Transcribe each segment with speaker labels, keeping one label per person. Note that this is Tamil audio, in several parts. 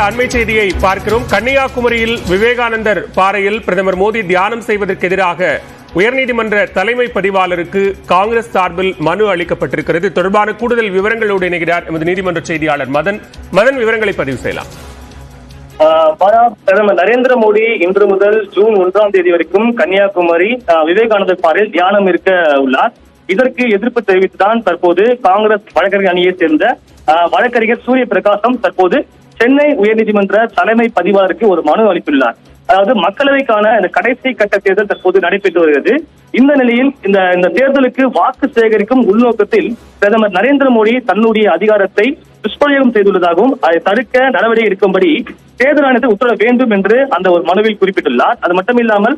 Speaker 1: அண்மை செய்தியை பார்க்கிறோம். கன்னியாகுமரியில் விவேகானந்தர் பாறையில் பிரதமர் மோடி தியானம் செய்வதற்கு எதிராக உயர்நீதிமன்ற தலைமை பதிவாளருக்கு காங்கிரஸ் சார்பில் மனு அளிக்கப்பட்டிருக்கிறது. தொடர்பான கூடுதல் விவரங்களோடு இணைகிறார் எமது நீதிமன்ற செய்தியாளர் மதன். விவரங்களை பதிவு செய்யலாம்.
Speaker 2: பிரதமர் நரேந்திர மோடி இன்று முதல் ஜூன் 1ஆம் தேதி வரைக்கும் கன்னியாகுமரி விவேகானந்தர் பாறையில் தியானம் இருக்க உள்ளார். இதற்கு எதிர்ப்பு தெரிவித்துதான் தற்போது காங்கிரஸ் வழக்கறிஞர் அணியை சேர்ந்த வழக்கறிஞர் சூரிய பிரகாசம் தற்போது சென்னை உயர்நீதிமன்ற தலைமை பதிவாளருக்கு ஒரு மனு அளித்துள்ளார். அதாவது மக்களவைக்கான இந்த கடைசி கட்ட தேர்தல் தற்போது நடைபெற்று வருகிறது. இந்த நிலையில் இந்த தேர்தலுக்கு வாக்கு சேகரிக்கும் உள்நோக்கத்தில் பிரதமர் நரேந்திர மோடி தன்னுடைய அதிகாரத்தை துஷ்பிரயோகம் செய்துள்ளதாகவும் அதை தடுக்க நடவடிக்கை எடுக்கும்படி தேர்தல் ஆணையத்தை உத்தரவிட வேண்டும் என்று அந்த ஒரு மனுவில் குறிப்பிட்டுள்ளார். அது மட்டுமில்லாமல்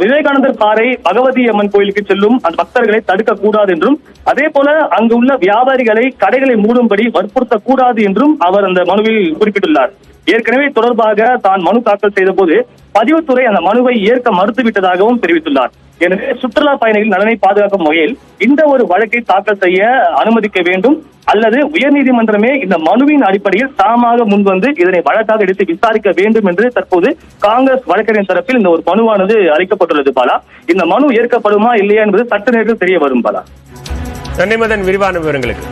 Speaker 2: விவேகானந்தர் பாறை பகவதி அம்மன் கோயிலுக்கு செல்லும் அந்த பக்தர்களை தடுக்க கூடாது என்றும், அதே போல அங்கு உள்ள வியாபாரிகளை கடைகளை மூடும்படி வற்புறுத்த கூடாது என்றும் அவர் அந்த மனுவில் குறிப்பிட்டுள்ளார். ஏற்கனவே தொடர்பாக தான் மனு தாக்கல் செய்த போது பதிவுத்துறை அந்த மனுவை ஏற்க மறுத்துவிட்டதாகவும் தெரிவித்துள்ளார். எனவே சுற்றுலா பயணிகள் நலனை பாதுகாக்கும் வகையில் இந்த ஒரு வழக்கை தாக்கல் செய்ய அனுமதிக்க வேண்டும், அல்லது உயர்நீதிமன்றமே இந்த மனுவின் அடிப்படையில் தாமாக முன்வந்து இதனை வழக்காக எடுத்து விசாரிக்க வேண்டும் என்று தற்போது காங்கிரஸ் வழக்கறிஞர் தரப்பில் இந்த ஒரு மனுவானது அளிக்கப்பட்டுள்ளது. பாலா, இந்த மனு ஏற்கப்படுமா இல்லையா என்பது சற்று நேரத்தில் தெரிய வரும். பாலா,
Speaker 1: நன்றி மதன், விரிவான விவரங்களுக்கு.